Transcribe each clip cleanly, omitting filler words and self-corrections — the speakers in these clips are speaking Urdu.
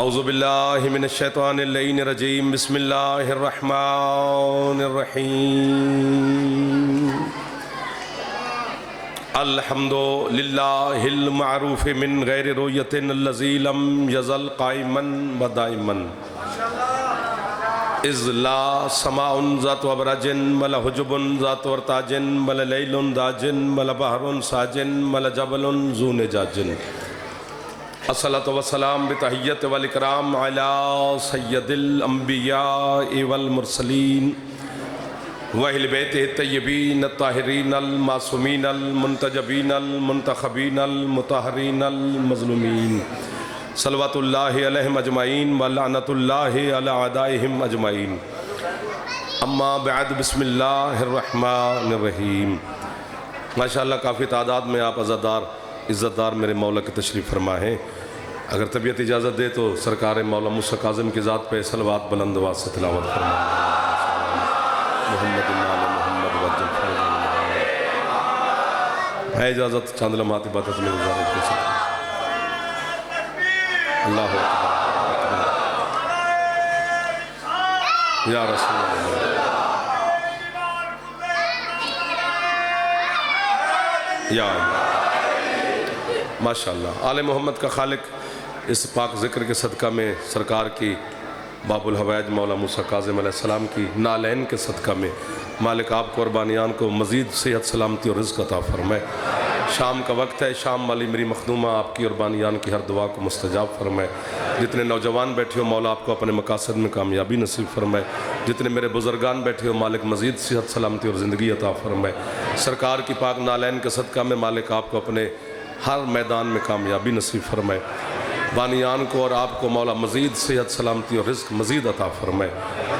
اعوذ باللہ من الشیطان اللعین الرجیم بسم اللہ الرحمن الرحیم الحمد للہ المعروف من غیر رویت الذی لم یزل قائما و دائما اذ لا سماء ذات ابرج ولا حجب ذات ارتاج ولا لیل داج ولا بحر ساج ولا جبل ذو نجاج الصلاة والسلام بتحیت والاکرام علی سید الانبیاء والمرسلین وَأَهْلِ بَيْتِهِ الطَّيِّبِينَ الطَّاهِرِينَ الْمَعْصُومِينَ الْمُنْتَجَبِينَ الْمُنْتَخَبِينَ الْمُطَهَّرِينَ الْمَظْلُومِينَ صلوات اللہ علیہم اجمعین وَلَعْنَةُ اللہ علی اعدائہم اجمعین اما بعد بسم اللہ الرحمن الرحیم۔ ماشاءاللہ کافی تعداد میں آپ عزتدار میرے مولا کی تشریف فرما ہیں۔ اگر طبیعت اجازت دے تو سرکار مولا موسیٰ کاظم کی ذات پہ صلوات بلند آواز سے تلاوت فرما محمد محمد وجل ہے اجازت چاند لمحات عبادت میں گزارت کر سکتے اللہ اکبر یا رسول اللہ یا اللہ ماشاءاللہ آل محمد کا خالق اس پاک ذکر کے صدقہ میں سرکار کی باب الحوائج مولا موسیٰ کاظم علیہ السلام کی نالین کے صدقہ میں مالک آپ کو اور بانیان کو مزید صحت سلامتی اور رزق عطا فرمائے۔ شام کا وقت ہے، شام والی میری مخدومہ آپ کی اور بانیان کی ہر دعا کو مستجاب فرمائے۔ جتنے نوجوان بیٹھے ہو مولا آپ کو اپنے مقاصد میں کامیابی نصیب فرمائے۔ جتنے میرے بزرگان بیٹھے ہو مالک مزید صحت سلامتی اور زندگی عطا فرمائے۔ سرکار کی پاک نالین کے صدقہ میں مالک آپ کو اپنے ہر میدان میں کامیابی نصیب فرمائے۔ بانیان کو اور آپ کو مولا مزید صحت سلامتی اور رزق مزید عطا فرمائے۔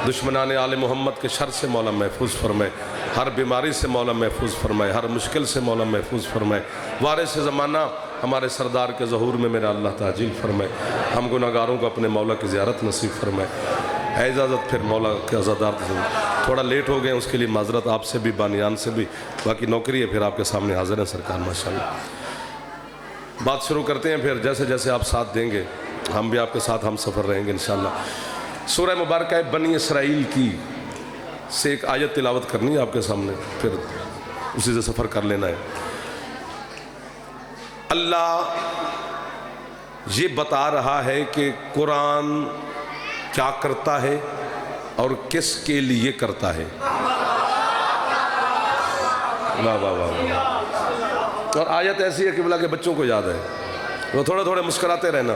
دشمنان آل محمد کے شر سے مولا محفوظ فرمائے، ہر بیماری سے مولا محفوظ فرمائے، ہر مشکل سے مولا محفوظ فرمائے۔ وارث زمانہ ہمارے سردار کے ظہور میں میرا اللہ تعجیل فرمائے۔ ہم گناہگاروں کو اپنے مولا کی زیارت نصیب فرمائے۔ ہے اجازت پھر مولا کے عزادار تھوڑا لیٹ ہو گئے، اس کے لیے معذرت آپ سے بھی بانیان سے بھی، باقی نوکری ہے پھر آپ کے سامنے حاضر ہیں سرکار ماشاءاللہ۔ بات شروع کرتے ہیں، پھر جیسے جیسے آپ ساتھ دیں گے ہم بھی آپ کے ساتھ ہم سفر رہیں گے انشاءاللہ۔ سورہ مبارکہ بنی اسرائیل کی سے ایک آیت تلاوت کرنی ہے آپ کے سامنے، پھر اسی سے سفر کر لینا ہے۔ اللہ یہ بتا رہا ہے کہ قرآن کیا کرتا ہے اور کس کے لیے کرتا ہے۔ واہ واہ واہ واہ۔ اور آیت ایسی ہے کہ بلا کے بچوں کو یاد ہے، وہ تھوڑے تھوڑے مسکراتے رہنا۔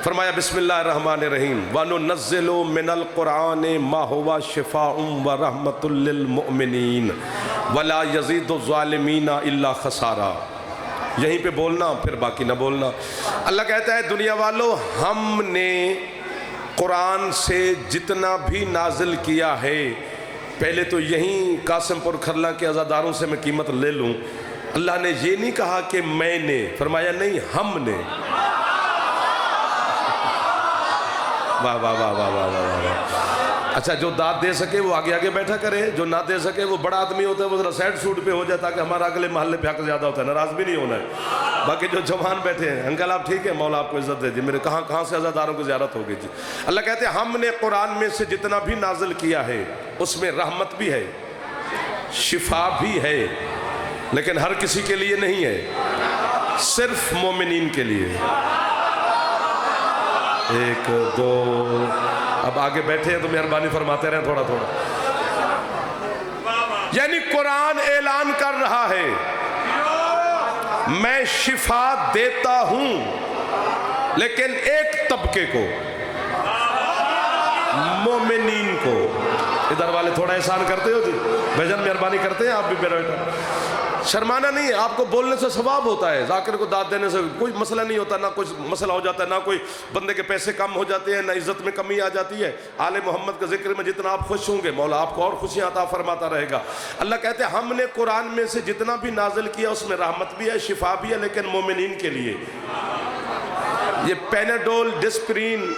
فرمایا بسم اللہ الرحمن الرحیم وَنُنَزِّلُ مِنَ الْقُرْآنِ مَا هُوَ شِفَاءٌ وَرَحْمَةٌ لِّلْمُؤْمِنِينَ وَلَا يَزِيدُ الظَّالِمِينَ إِلَّا خَسَارًا۔ یہیں پہ بولنا پھر باقی نہ بولنا۔ اللہ کہتا ہے دنیا والو ہم نے قرآن سے جتنا بھی نازل کیا ہے، پہلے تو یہیں قاسم پور کھرلا کے عزاداروں سے میں قیمت لے لوں، اللہ نے یہ نہیں کہا کہ میں نے، فرمایا نہیں ہم نے۔ واہ واہ واہ واہ واہ واہ۔ اچھا جو داد دے سکے وہ آگے آگے بیٹھا کرے، جو نہ دے سکے وہ بڑا آدمی ہوتا ہے وہ ذرا سیڈ سوٹ پہ ہو جائے تاکہ ہمارا اگلے محلے پہ حق زیادہ ہوتا ہے، ناراض بھی نہیں ہونا ہے۔ باقی جو جوان بیٹھے ہیں انکل آپ ٹھیک ہے، مولا آپ کو عزت دے جی، میرے کہاں سے عزاداروں کی زیارت ہوگی جی۔ اللہ کہتے ہیں ہم نے قرآن میں سے جتنا بھی نازل کیا ہے اس میں رحمت بھی ہے، شفا بھی ہے، لیکن ہر کسی کے لیے نہیں ہے، صرف مومنین کے لیے۔ ایک دو، اب آگے بیٹھے ہیں تو مہربانی فرماتے رہیں تھوڑا تھوڑا۔ یعنی قرآن اعلان کر رہا ہے میں شفا دیتا ہوں، لیکن ایک طبقے کو، مومنین کو۔ ادھر والے تھوڑا احسان کرتے ہو جی، بھجن مہربانی کرتے ہیں آپ بھی میرا بیٹا، شرمانا نہیں ہے، آپ کو بولنے سے ثواب ہوتا ہے، ذاکر کو داد دینے سے کوئی مسئلہ نہیں ہوتا، نہ کوئی مسئلہ ہو جاتا ہے، نہ کوئی بندے کے پیسے کم ہو جاتے ہیں، نہ عزت میں کمی آ جاتی ہے۔ آل محمد کے ذکر میں جتنا آپ خوش ہوں گے مولا آپ کو اور خوشیاں عطا فرماتا رہے گا۔ اللہ کہتے ہیں ہم نے قرآن میں سے جتنا بھی نازل کیا اس میں رحمت بھی ہے، شفا بھی ہے، لیکن مومنین کے لیے۔ یہ پیناڈول، ڈسپرین،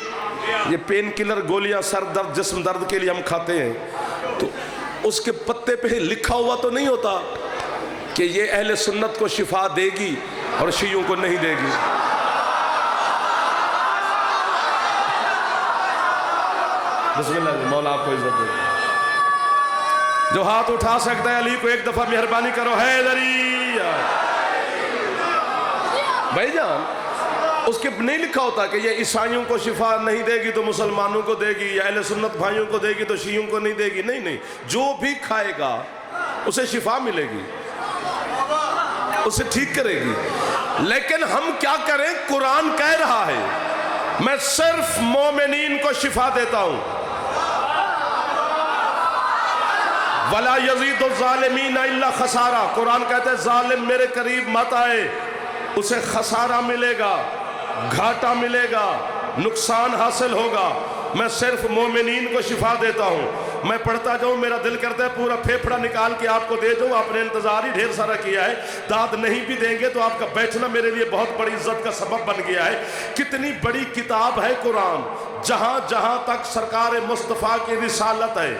یہ پین کلر گولیاں سر درد جسم درد کے لیے ہم کھاتے ہیں، تو اس کے پتے پہ لکھا ہوا تو نہیں ہوتا کہ یہ اہل سنت کو شفا دے گی اور شیعوں کو نہیں دے گی۔ بسم اللہ مولا آپ کو عزت دے. جو ہاتھ اٹھا سکتا ہے علی کو ایک دفعہ مہربانی کرو. حیدری بھائی جان اس کے نہیں لکھا ہوتا کہ یہ عیسائیوں کو شفا نہیں دے گی تو مسلمانوں کو دے گی, یا اہل سنت بھائیوں کو دے گی تو شیعوں کو نہیں دے گی. نہیں نہیں, جو بھی کھائے گا اسے شفا ملے گی, اسے ٹھیک کرے گی. لیکن ہم کیا کریں؟ قرآن کہہ رہا ہے میں صرف مومنین کو شفا دیتا ہوں. وَلَا يَزِيدُ الظَّالِمِينَ إِلَّا خَسَارًا. قرآن کہتا ہے ظالم میرے قریب مت آئے, اسے خسارہ ملے گا, گھاٹا ملے گا, نقصان حاصل ہوگا. میں صرف مومنین کو شفا دیتا ہوں. میں پڑھتا جاؤں, میرا دل کرتا ہے پورا پھیپھڑا نکال کے آپ کو دے دوں. آپ نے انتظار ہی ڈھیر سارا کیا ہے, داد نہیں بھی دیں گے تو آپ کا بیٹھنا میرے لیے بہت بڑی عزت کا سبب بن گیا ہے. کتنی بڑی کتاب ہے قرآن. جہاں جہاں تک سرکار مصطفیٰ کی رسالت ہے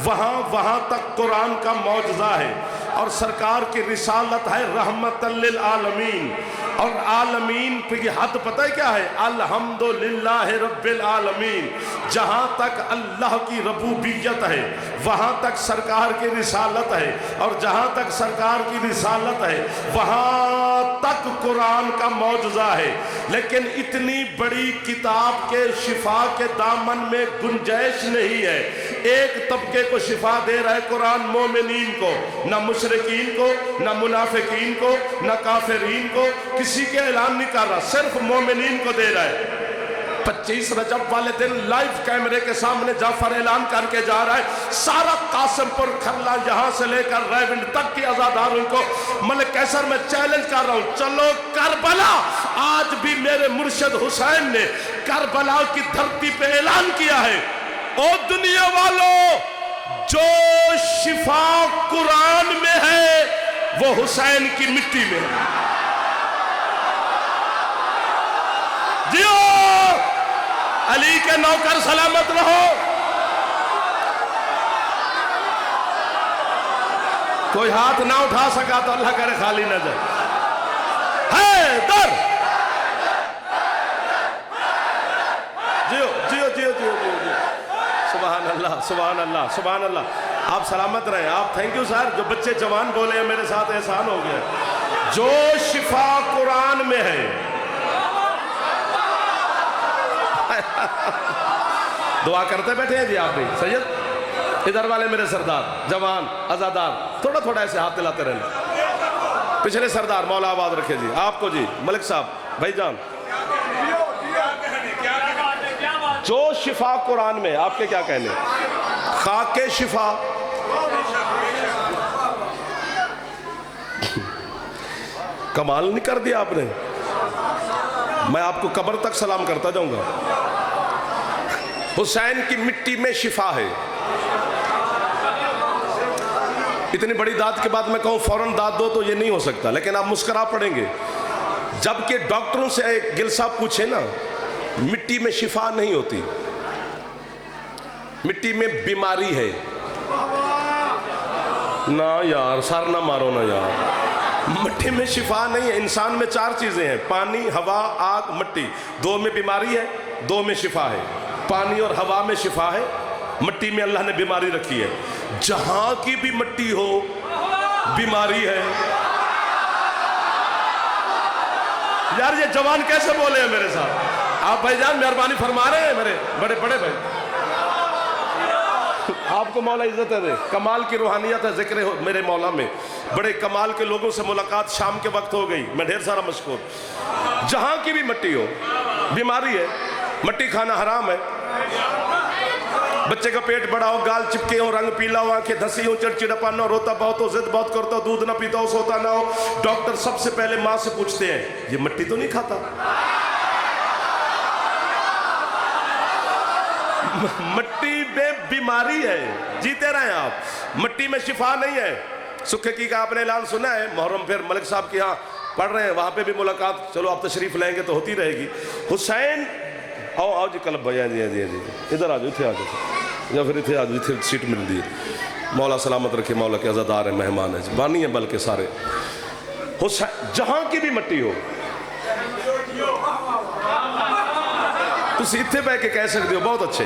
وہاں وہاں تک قرآن کا معجزہ ہے. اور سرکار کی رسالت ہے رحمت للعالمین. اور عالمین پہ یہ حد پتہ ہے کیا ہے؟ الحمدللہ رب العالمین. جہاں تک اللہ کی ربوبیت ہے وہاں تک سرکار کی رسالت ہے, اور جہاں تک سرکار کی رسالت ہے وہاں تک قرآن کا معجزہ ہے. لیکن اتنی بڑی کتاب کے شفا کے دامن میں گنجائش نہیں ہے. ایک طبقے کو شفا دے رہا ہے قرآن, مومنین کو, نہ مشرکین کو, نہ منافقین کو, نہ کافرین کو, کسی کے اعلان نہیں کر رہا, صرف مومنین کو دے رہا ہے. 25 رجب والے دن لائیو کیمرے کے سامنے جعفر اعلان کر کے جا رہا ہے سارا قاسم پور کھرلا یہاں سے لے کر ریونڈ تک کی عزاداروں کو ملک قیصر میں چیلنج کر رہا ہوں, چلو کربلا. آج بھی میرے مرشد حسین نے کربلا کی دھرتی پہ اعلان کیا ہے, او دنیا والوں, جو شفا قرآن میں ہے وہ حسین کی مٹی میں ہے. جیو علی کے نوکر سلامت رہو. کوئی ہاتھ نہ اٹھا سکا تو اللہ کرے خالی نہ جائے. حیدر جیو جیو جیو جیو جیو جیو. سبحان اللہ سبحان اللہ سبحان اللہ. آپ سلامت رہیں. آپ تھینک یو سر. جو بچے جوان بولے ہیں میرے ساتھ احسان ہو گیا. جو شفا قرآن میں ہے. دعا کرتے بیٹھے ہیں جی آپ بھی. سید ادھر والے میرے سردار جوان عزادار تھوڑا تھوڑا ایسے ہاتھ دلاتے رہنا. پچھلے سردار مولا آباد رکھے جی. آپ کو جی ملک صاحب بھائی جان, جو شفا قرآن میں, آپ کے کیا کہنے؟ خاک شفا, کمال نہیں کر دیا آپ نے. میں آپ کو قبر تک سلام کرتا جاؤں گا. حسین کی مٹی میں شفا ہے. اتنی بڑی داد کے بعد میں کہوں فوراً داد دو تو یہ نہیں ہو سکتا, لیکن آپ مسکرا پڑیں گے. جبکہ ڈاکٹروں سے گل صاحب پوچھیں نا, مٹی میں شفا نہیں ہوتی, مٹی میں بیماری ہے. نا یار سر نہ مارو نا یار, مٹی میں شفا نہیں ہے. انسان میں 4 چیزیں ہیں, پانی, ہوا, آگ, مٹی. 2 میں بیماری ہے, 2 میں شفا ہے. پانی اور ہوا میں شفا ہے, مٹی میں اللہ نے بیماری رکھی ہے. جہاں کی بھی مٹی ہو بیماری ہے. یار یہ جوان کیسے بولے ہیں میرے ساتھ؟ آپ بھائی جان مہربانی فرما رہے ہیں میرے بڑے بڑے بھائی. آپ کو مولا عزت ہے, کمال کی روحانیت ہے ذکر میرے مولا میں. بڑے کمال کے لوگوں سے ملاقات شام کے وقت ہو گئی, میں ڈھیر سارا مشکور. جہاں کی بھی مٹی ہو بیماری ہے. مٹی کھانا حرام ہے. بچے کا پیٹ بڑا ہو, گال چپکے ہو, رنگ پیلا ہو, آنکھیں دھسی ہو, چڑچڑاپن ہو, روتا بہت ہو, ضد بہت کرتا ہو, دودھ نہ پیتا ہو, سوتا نہ ہو, ڈاکٹر سب سے پہلے ماں سے پوچھتے ہیں یہ مٹی تو نہیں کھاتا؟ مٹی میں بیماری ہے. جیتے رہیں آپ, مٹی میں شفا نہیں ہے. سکھے کی کا آپ نے اعلان سنا ہے, محرم پھر ملک صاحب کی ہاں پڑھ رہے ہیں, وہاں پہ بھی ملاقات, چلو آپ تشریف لیں گے تو ہوتی رہے گی. حسین آؤ آؤ جی کلب بھائی, جی جی جی ادھر آ جاؤ, اتھے آ جاؤ, یا پھر اتھے آ جاؤ, اتھے سیٹ مل دی. مولا سلامت رکھے, مولا کے عزادار ہیں, مہمان ہیں, بانی ہیں بلکہ سارے. جہاں کی بھی مٹی ہو تسی اتھے بہ کے کہہ سکتے ہو, بہت اچھے.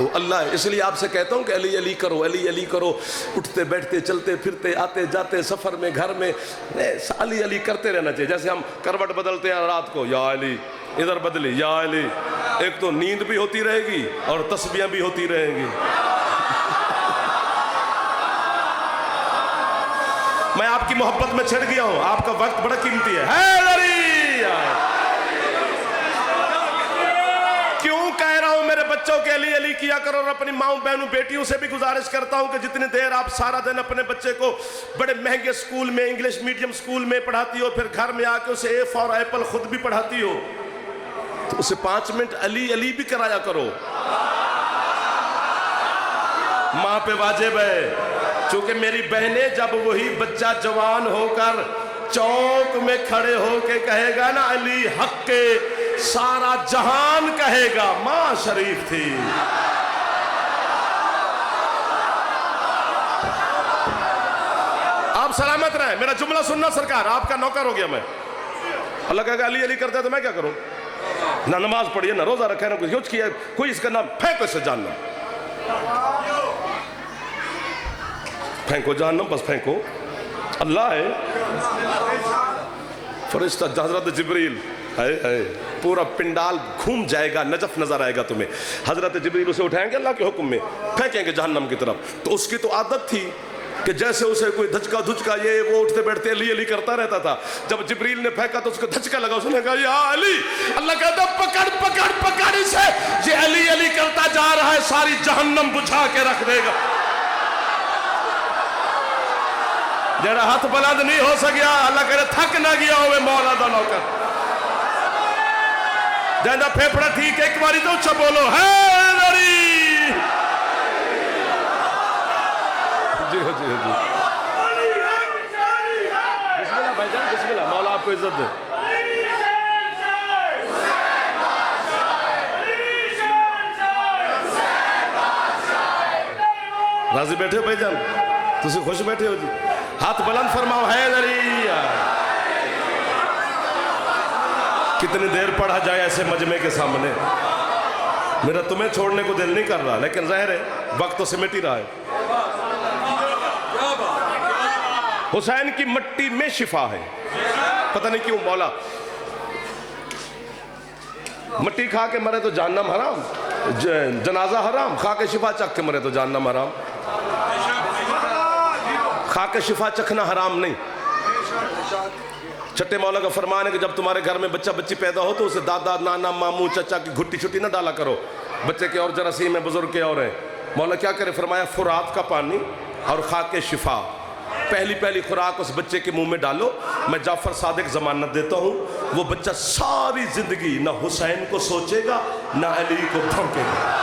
وہ اللہ ہے. اس لیے آپ سے کہتا ہوں کہ علی علی کرو، علی علی کرو. اٹھتے بیٹھتے چلتے پھرتے آتے جاتے سفر میں گھر میں علی علی کرتے رہنا چاہیے. جیسے ہم کروٹ بدلتے ہیں رات کو، یا علی، ادھر بدلی یا علی. ایک تو نیند بھی ہوتی رہے گی اور تسبیحیں بھی ہوتی رہیں گی. میں آپ کی محبت میں چھڑ گیا ہوں، آپ کا وقت بڑا قیمتی ہے. کیوں کہہ رہا ہوں میرے بچوں کے علی علی کیا کرو، اور اپنی ماؤں بہنوں بیٹیوں سے بھی گزارش کرتا ہوں کہ جتنی دیر آپ سارا دن اپنے بچے کو بڑے مہنگے سکول میں، انگلش میڈیم سکول میں پڑھاتی ہو، پھر گھر میں آ کے اسے اے فار ایپل خود بھی پڑھاتی ہو، تو اسے 5 منٹ علی علی بھی کرایا کرو. ماں پہ واجب ہے. چونکہ میری بہنیں جب وہی بچہ جوان ہو کر چوک میں کھڑے ہو کے کہے گا نا علی حق کے، سارا جہان کہے گا ماں شریف تھی. آپ سلامت رہیں. میرا جملہ سننا سرکار، آپ کا نوکر ہو گیا میں. اللہ کہے گا علی علی کرتا ہے تو میں کیا کروں؟ نہ نماز پڑھیے، نہ روزہ رکھے، نہ کچھ کیا. کوئی اس کا نام پھینکو اسے جہنم، پھینکو جہنم، بس پھینکو. اللہ ہے. فرشتہ حضرت جبریل، پورا پنڈال گھوم جائے گا، نجف نظر آئے گا تمہیں. حضرت جبریل اسے اٹھائیں گے اللہ کے حکم میں، پھینکیں گے جہنم کی طرف. تو اس کی تو عادت تھی کہ جیسے اسے کوئی دھچکا دھچکا یہ وہ اٹھتے بیٹھتے علی علی کرتا رہتا تھا. جب جبریل نے پھینکا تو اس کو دھچکا لگا، اس نے کہا یا علی. اللہ کہتا پکڑ پکڑ پکڑ اسے، یہ علی علی کرتا جا رہا ہے، ساری جہنم بجھا کے رکھ دے گا. جڑا ہاتھ بلند نہیں ہو سکیا، اللہ کہے تھک نہ گیا ہوئے مولا دا نوکر. جہاں پھیپڑا ٹھیک ایک باری تو اچھا بولو حیدری. جی ہو جی ہو جی. بسم اللہ بھائی جان، بسم اللہ. مولا آپ کو عزت دے. راضی بیٹھے ہو بھائی جان؟ تسی خوش بیٹھے ہو جی؟ ہاتھ بلند فرماؤ حیدری. کتنی دیر پڑھا جائے ایسے مجمع کے سامنے. میرا تمہیں چھوڑنے کو دل نہیں کر رہا، لیکن ظاہر ہے وقت تو سمٹ ہی رہا ہے. حسین کی مٹی میں شفا ہے. پتہ نہیں کیوں مولا مٹی کھا کے مرے تو جہنم حرام، جنازہ حرام، کھا کے شفا چکھ کے مرے تو جہنم حرام. کھا کے شفا چکھنا حرام نہیں. چھٹے مولا کا فرمان ہے کہ جب تمہارے گھر میں بچہ بچی پیدا ہو تو اسے دادا نانا ماموں چچا کی گھٹی چھٹی نہ ڈالا کرو. بچے کے اور جراثیم ہیں، بزرگ کے اور ہیں. مولا کیا کرے؟ فرمایا فرات کا پانی اور کھا کے شفا. پہلی خوراک اس بچے کے منہ میں ڈالو. میں جعفر صادق ضمانت دیتا ہوں وہ بچہ ساری زندگی نہ حسین کو سوچے گا نہ علی کو بھونکے گا.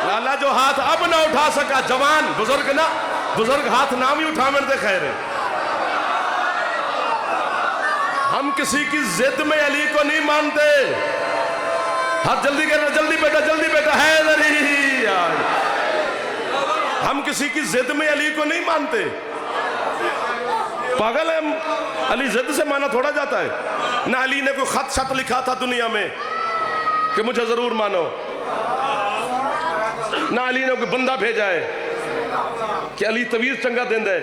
لالا جو ہاتھ اب نہ اٹھا سکا، جوان بزرگ نہ، بزرگ ہاتھ نہ بھی اٹھا مرتے خیر ہے. ہم کسی کی ضد میں علی کو نہیں مانتے. ہاتھ جلدی کرنا، جلدی بیٹا حیدری. ہم کسی کی ضد میں علی کو نہیں مانتے. پاگل ہے ہم. علی ضد سے مانا تھوڑا جاتا ہے. نہ علی نے کوئی خط شط لکھا تھا دنیا میں کہ مجھے ضرور مانو. نہ علی نے کوئی بندہ بھیجا ہے کہ علی طویز چنگا دین دے.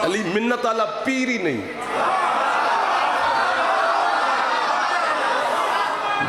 علی منت والا پیر ہی نہیں.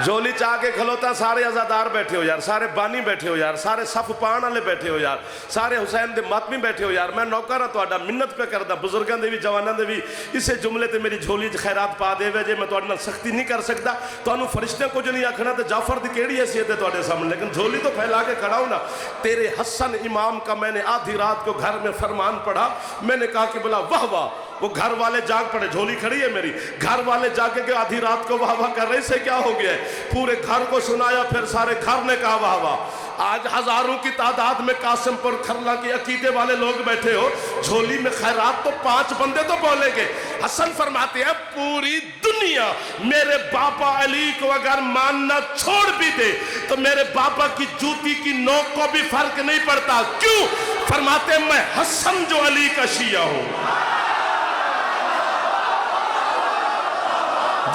جولی چاہ کے کھلوتا سارے عزادار بیٹھے ہو یار، سارے بانی بیٹھے ہو یار، سارے صف پان والے بیٹھے ہو یار، سارے حسین دے ماتمی بیٹھے ہو یار. میں نوکر ہاں تہاڈا، منت پہ کردا. بزرگاں دے بھی جواناں دے بھی اسے جملے تے میری جھولی چ خیرات پا دے وے. جے میں تہاڈے نال سختی نہیں کر سکدا، تانوں فرشتے کچھ نہیں آکھنا تے جعفر دی کیڑی حیثیت ہے تہاڈے سامنے، لیکن جھولی تو پھیلا کے کھڑا ہوں نا. تیرے حسن امام کا میں نے آدھی رات کو گھر میں فرمان پڑھا. میں نے کہا کہ بلا واہ واہ. وہ گھر والے جاگ پڑے، جھولی کھڑی ہے میری، گھر والے جاگے کہ آدھی رات کو واہ واہ کر رہے سے کیا ہو گیا ہے. پورے گھر کو سنایا، پھر سارے گھر نے کہا واہ واہ. آج ہزاروں کی تعداد میں قاسم پور کھرلا کے عقیدے والے لوگ بیٹھے ہو، جھولی میں خیرات تو 5 بندے تو بولے گے. حسن فرماتے ہیں پوری دنیا میرے باپا علی کو اگر ماننا چھوڑ بھی دے تو میرے باپا کی جوتی کی نوک کو بھی فرق نہیں پڑتا. کیوں؟ فرماتے ہیں میں حسن جو علی کا شیعہ ہوں.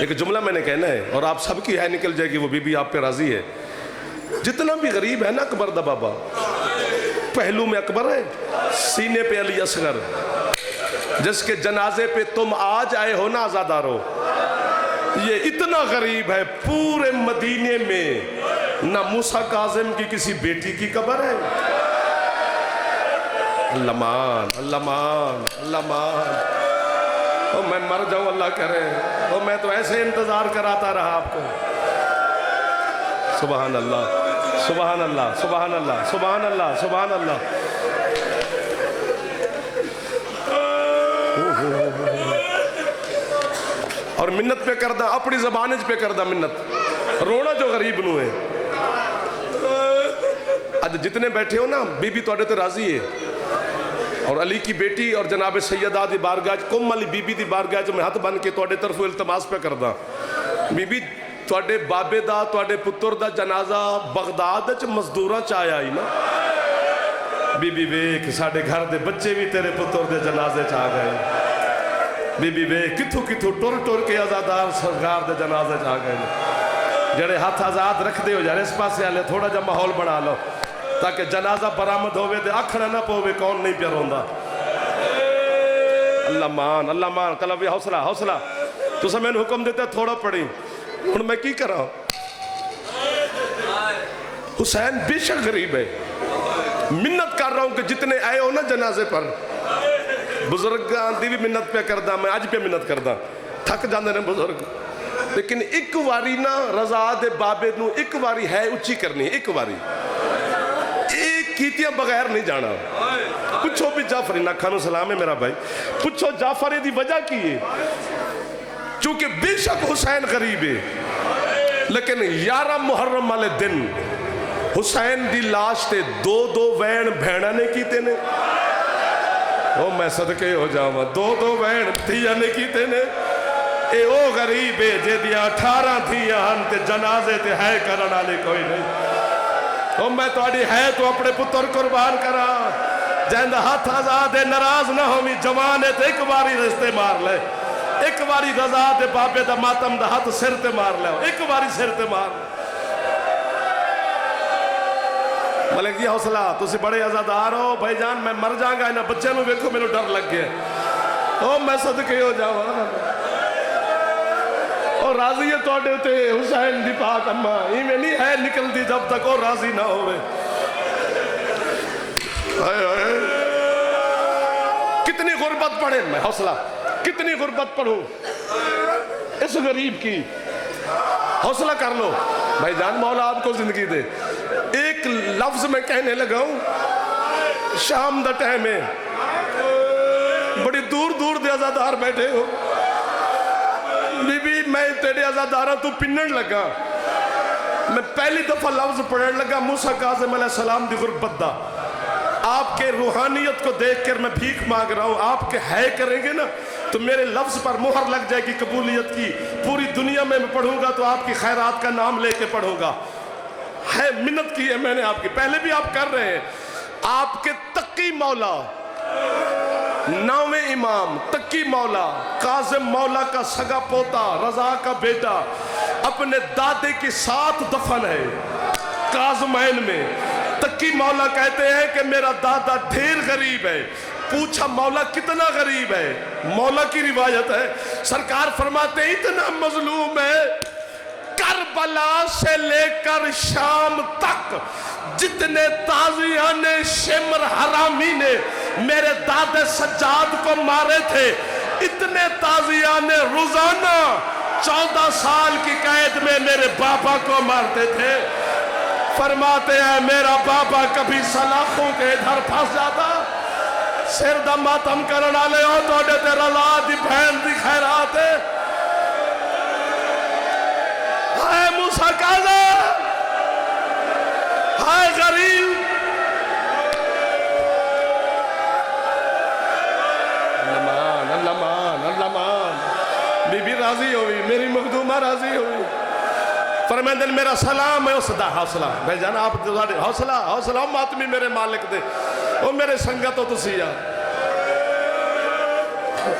ایک جملہ میں نے کہنا ہے اور آپ سب کی ہے نکل جائے گی، وہ بی بی آپ پہ راضی ہے. جتنا بھی غریب ہے نا اکبر دا بابا، پہلو میں اکبر ہے، سینے پہ علی اصغر، جس کے جنازے پہ تم آج آئے ہو نا آزادارو، یہ اتنا غریب ہے پورے مدینے میں نہ موسیٰ کاظم کی کسی بیٹی کی قبر ہے. اللہ مان، اللہ مان، اللہ مان. او میں مر جاؤں اللہ کرے، او میں تو ایسے انتظار کراتا رہا آپ کو. سبحان اللہ، سبحان اللہ، سبحان اللہ، سبحان اللہ، سبحان اللہ. اور منت پہ کردہ اپنی زبانج پہ کردہ منت رونا جو غریب نو ہے. آج جتنے بیٹھے ہو نا بی بی توڑے تو راضی ہے، اور علی کی بیٹی اور جناب سیدہ دی بارگاہ کم علی بی بی دی بارگاہ جو میں ہاتھ بن کے توڑے طرف التماس پہ کردہ. بی بی توڑے بابے دا توڑے پتر دا جنازہ بغداد چ مزدوراں چاہے آئی نا. بی بی ویک ساڑے گھر دے بچے بھی تیرے پتر دے جنازے چاہ گئے. بی بی ویک کتھو کتھو ٹور ٹور کے آزادار سرکار دے جنازے چاہ گئے. جڑے ہاتھ آزاد رکھ دے ہو جائے اس پاسے آلے تھوڑا جا ماحول بنا لو تاکہ جنازہ برآمد ہوئے دے آکھنا نہ پوے کون نہیں پیا روندا. اللہ مان، اللہ مان. کلب حوصلہ حوصلہ تو سب میں نے حکم دیتا ہے تھوڑا پڑھی. اور میں کی کر رہا ہوں؟ حسین بے شک غریب ہے. منت کر رہا ہوں کہ جتنے آئے ہو نا جنازے پر بزرگاں دی بھی منت پہ کردہ، میں آج پہ منت کردہ. تھک جاندے نے بزرگ، لیکن ایک واری نا رضا دے بابے نو ایک واری ہے اچھی کرنی. ایک واری ایک کیتیاں بغیر نہیں جانا. پوچھو بھی جعفری ناکھانو سلام ہے میرا بھائی، پوچھو جعفری دی وجہ کی ہے. چونکہ بے شک حسین غریب ہے، لیکن 11 محرم والے دن حسین دی لاش تے دو وین بھیڑا نے کیتے نے. او میں صدقے ہو جاواں، دو وین تھیا نے کیتے نے. اے او غریب ہے جے دیا 18 تھیا ہن تے جنازے تے ہے کرن والے کوئی نہیں. او میں تہاڈی ہے تو اپنے پتر قربان کرا جہندا ہاتھ آزاد ہے ناراض نہ ہوویں. جوان ہے تے ایک باری رستے مار لے، ایک باری رضا دے بابے دا ماتم دا ہاتھ سر تے مار لے، ایک باری سر تے مار. ملک جی حوصلہ، تسی بڑے عزادار ہو بھائی جان. میں مر جاؤں گا انہاں بچے نو ویکھو مینوں ڈر لگ گیا. او میں صدقے ہو جاواں. اور راضی ہے توڑے تے حسین دی پاک اماں ایویں نہیں ہے نکل دی جب تک وہ راضی نہ ہوئے. کتنی غربت پڑھے میں حوصلہ، کتنی غربت پڑھوں اس غریب کی. حوصلہ کر لو بھائی جان، مولا آپ کو زندگی دے. ایک لفظ میں کہنے لگا ہوں، شام دا ٹائم ہے، بڑی دور دور دے عزادار بیٹھے ہو. بی بی میں تیرے عزادارہ تو پنن لگا. میں پہلی دفعہ لفظ پڑھنے لگا موسیٰ کاظم علیہ السلام دی غربت دا. آپ کے روحانیت کو دیکھ کر میں بھیک مانگ رہا ہوں. آپ کے ہے کریں گے نا تو میرے لفظ پر مہر لگ جائے گی قبولیت کی. پوری دنیا میں پڑھوں گا تو آپ کی خیرات کا نام لے کے پڑھوں گا. ہے منت کی ہے میں نے آپ کی، پہلے بھی آپ کر رہے ہیں. آپ کے تقی مولا، 9ویں امام تقی مولا کاظم مولا کا سگا پوتا رضا کا بیٹا اپنے دادے کے ساتھ دفن ہے کاظمین میں. تقی مولا کہتے ہیں کہ میرا دادا ڈھیر غریب ہے. پوچھا مولا کتنا غریب ہے؟ مولا کی روایت ہے سرکار فرماتے ہیں اتنا مظلوم ہے کربلا سے لے کر شام تک جتنے تازیان شمر حرامی نے میرے دادے سجاد کو مارے تھے اتنے تازیان روزانہ 14 سال کی قید میں میرے بابا کو مارتے تھے. فرماتے ہیں میرا بابا کبھی سلاخوں کے ادھر پھنس جاتا، سر دا ماتم کرنا لے ہو تو تیرا لا دی بہن دی خیرات ہے. ہائے موسیٰ کاظم، ہائے غریب. اللہ مان، اللہ مان. بی بی راضی ہوئی، میری مخدومہ راضی ہوئی. فرمائیں دن میرا سلام ہے اس دا حوصلہ. بھائی جانا آپ حوصلہ حوصلہ ماتمی میرے مالک دے او میرے سنگت ہو تسی یار.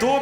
2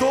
2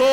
2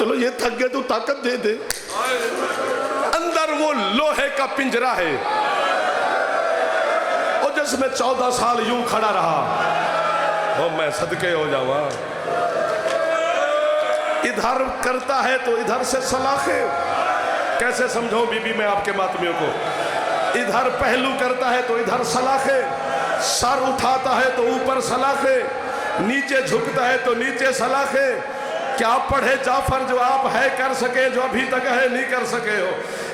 چلو یہ تھک گئے تو طاقت دے دے. اندر وہ لوہے کا پنجرا ہے اور جس میں 14 سال یوں کھڑا رہا. وہ میں صدقے ہو جاواں. ادھر کرتا ہے تو ادھر سے سلاخیں. کیسے سمجھوں بی بی میں آپ کے ماتمیوں کو؟ ادھر پہلو کرتا ہے تو ادھر سلاخیں. سر اٹھاتا ہے تو اوپر سلاخیں. نیچے جھکتا ہے تو نیچے سلاخیں. کیا پڑھے جعفر جو آپ ہے کر سکے جو ابھی تک ہے نہیں کر سکے ہو.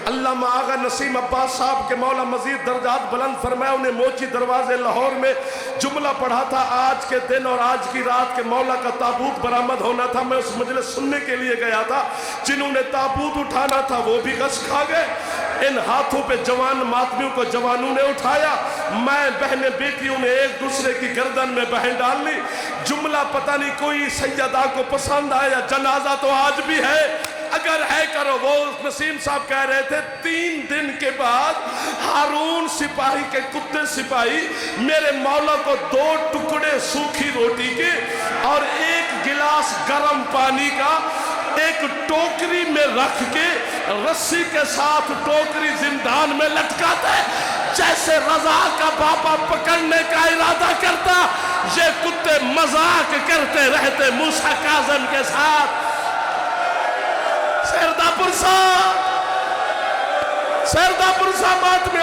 علامہ آغا نسیم عباس صاحب کے مولا مزید درجات بلند فرمائے. انہیں موچی دروازے لاہور میں جملہ پڑھا تھا آج کے دن اور آج کی رات کے مولا کا تابوت برآمد ہونا تھا. میں اس مجلس سننے کے لیے گیا تھا. جنہوں نے تابوت اٹھانا تھا وہ بھی غش کھا گئے. ان ہاتھوں پہ جوان ماتمیوں کو جوانوں نے اٹھایا. میں بہنیں بیٹیوں نے ایک دوسرے کی گردن میں بہن ڈال لی. جملہ پتہ نہیں کوئی سیدہ کو پسند آیا. جنازہ تو آج بھی ہے اگر ہے کرو. وہ نسیم صاحب کہہ رہے تھے 3 دن کے بعد ہارون سپاہی کے کتے سپاہی میرے مولا کو 2 ٹکڑے سوکھی روٹی کے اور 1 گلاس گرم پانی کا ایک ٹوکری میں رکھ کے رسی کے ساتھ ٹوکری زندان میں لٹکاتا ہے. جیسے رضا کا بابا پکڑنے کا ارادہ کرتا یہ کتے مذاق کرتے رہتے موسیٰ کاظم کے ساتھ. سردہ پرسا ماتم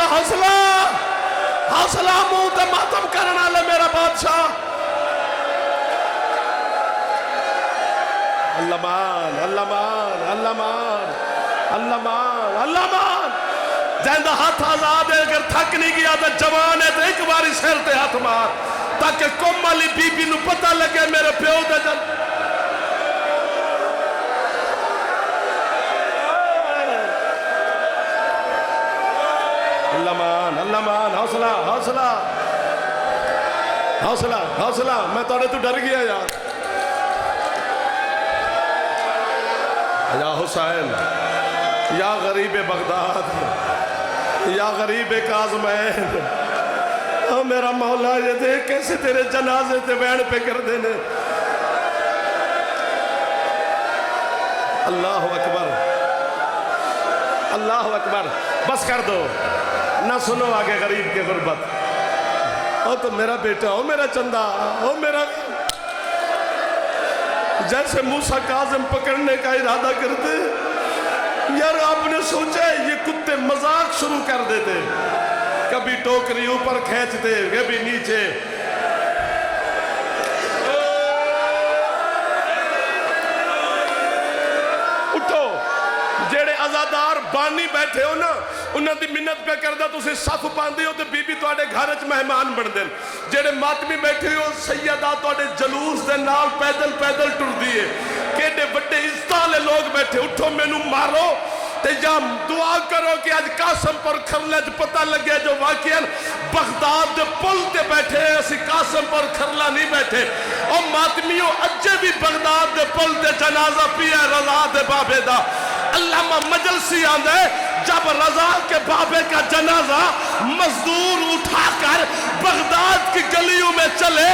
حوصلہ منہ تے ماتم کرنا لے میرا بادشاہ. اللہ مان اللہ مان اللہ مان اللہ مان اللہ مان. جہاں ہاتھ آزاد ہے اگر تھک نہیں گیا تو جوان ہے تو ایک باری سر تے ہاتھ مار تاکہ کم والی بی بی نو پتہ لگے میرے پیو دے جن. اللہ مان حوصلہ حوصلہ حوصلہ حوصلہ. میں توڑے تو ڈر گیا یار. یا حسین یا غریب بغداد یا غریب کاظمین. او میرا مولا یہ دیکھ کیسے تیرے جنازے تے بین پہ کر دینے. اللہ اکبر اللہ اکبر. بس کر دو نہ سنو آگے غریب کے غربت. او تو میرا بیٹا او میرا چندہ او میرا. جیسے موسیٰ کاظم پکڑنے کا ارادہ کرتے یار آپ نے سوچا یہ کتے مذاق شروع کر دیتے. کبھی ٹوکری اوپر کھینچتے کبھی نیچے. اٹھو جیڑے عزادار بانی بیٹھے ہو نا انہاں دی منت پہ کردہ تُسی صف پاندی ہو تو بی بی توڑے گھرچ مہمان بڑھ دیں. جیڑے ماتمی بیٹھے ہو سیدہ توڑے جلوس دے نال پیدل پیدل ٹر دیئے. کیڑے بڑے عزتالے لوگ بیٹھے اٹھو میں نو مارو تے یا دعا کرو کہ آج قاسم پر کھرلے جو پتہ لگے جو واقعاً بغداد دے پل تے بیٹھے ہیں اسی قاسم پر کھرلا نہیں بیٹھے. اور ماتمیوں اجے بھی بغداد دے پل تے جنازہ پیا رضا دے بابے دا. علامہ مجلسی آندے جب رضا کے بابے کا جنازہ مزدور اٹھا کر بغداد کی گلیوں میں چلے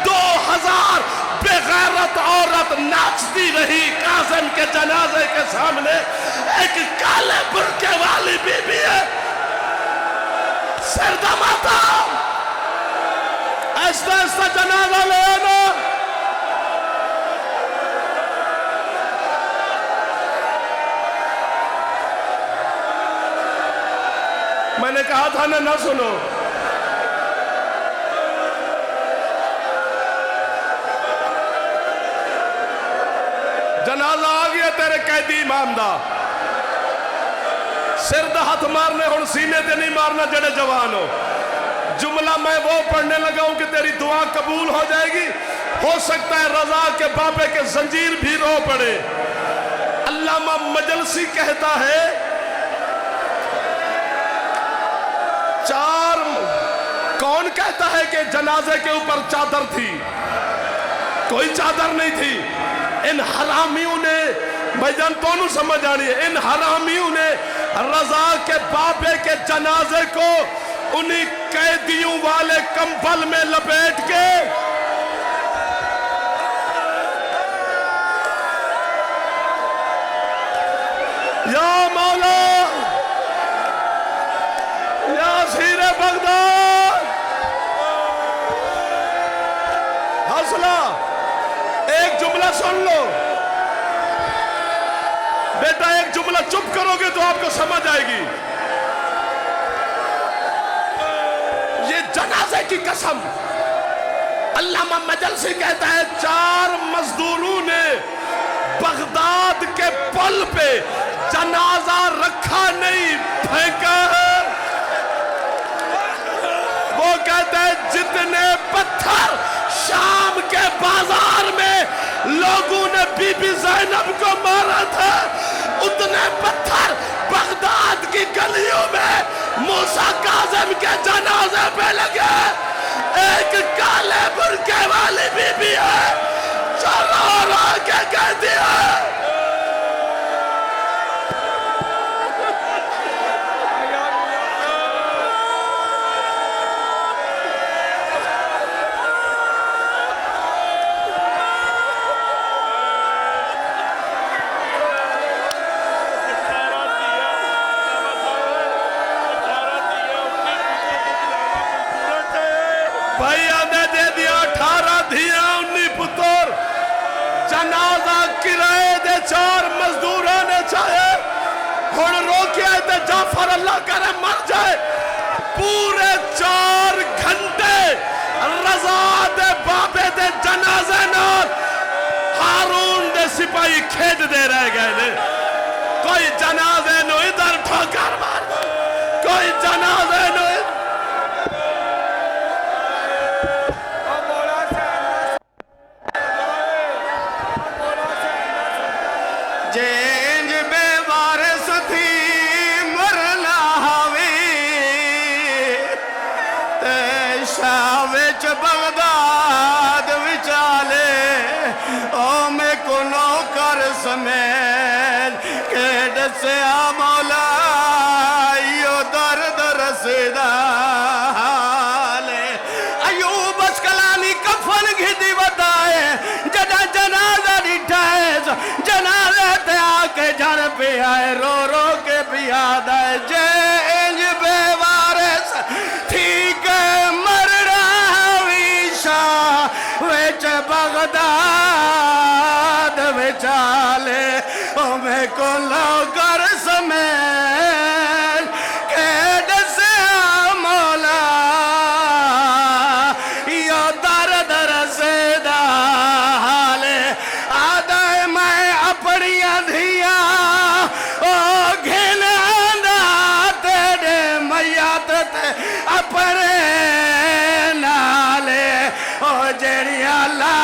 2000 بے غیرت عورت ناچتی رہی کاظم کے جنازے کے سامنے. ایک کالے برکے والی بی بی ہے سردہ ماتا ایسا ایسا جنازہ لینا. میں نے کہا تھا نہ سنو. جنازہ آ گیا تیرے قیدی امام دا. سر دا ہاتھ مارنے ہون سینے تے نہیں مارنا جڑے جوان ہو. جملہ میں وہ پڑھنے لگا ہوں کہ تیری دعا قبول ہو جائے گی. ہو سکتا ہے رضا کے بابے کے زنجیر بھی رو پڑے. علامہ مجلسی کہتا ہے 4 کون کہتا ہے کہ جنازے کے اوپر چادر تھی؟ کوئی چادر نہیں تھی. ان حرامیوں نے بھائی جان تو نو سمجھ آنی ہے. ان حرامیوں نے رضا کے بابے کے جنازے کو انہی قیدیوں والے کمبل میں لپیٹ کے یا مولا یا سیر بغداد حوصلہ ایک جملہ سن لو بیٹا ایک جملہ چپ کرو گے تو آپ کو سمجھ آئے گی یہ جنازے کی قسم علامہ مجلسی کہتا ہے 4 مزدوروں نے بغداد کے پل پہ جنازہ رکھا نہیں پھینکا ہے وہ کہتا ہے جتنے پتھر شام کے بازار میں لوگوں نے بی بی زینب کو مارا تھا اتنے پتھر بغداد کی گلیوں میں موسیٰ کاظم کے جنازے پہ لگے ایک کالے برقعے والی بی بی ہے جو رو رو کے کہتی ہے بھائیہ نے دے دیا 18 دھیاں 19 پتر جنازہ کرائے دے 4 مزدوروں نے چاہے ہن روکیا تے جعفر اللہ کرے مر جائے پورے 4 گھنٹے رضا دے بابے دے جنازے نال ہارون دے سپاہی کھیت دے رہ گئے نے کوئی جنازے نو ادھر ٹھوکر مار کوئی جنازے نو جینج بے وارث تھی مرنا ہوئی تے شاہ وچ بغداد وچالے او میں کو نوکر سمیل کہ دسیا مولا یو درد رسیدہ حالے ایوب اسکلانی کفن گھدی بتائے جدا جنازہ ڈٹھائے جنازے تے آکے جھڑ پہ آئے رو رو کے بیاد آئے جینج بے وارث تھی کہ مرنا ویشا ویچ بغداد ویچالے او میں کو لوگر سمیل کہ دسیا مولا یو درد رسیدہ حالے آدھائے میں اپنیاں دھیاں او گھنانا تیرے میات تے اپنے نالے او جڑیاں لا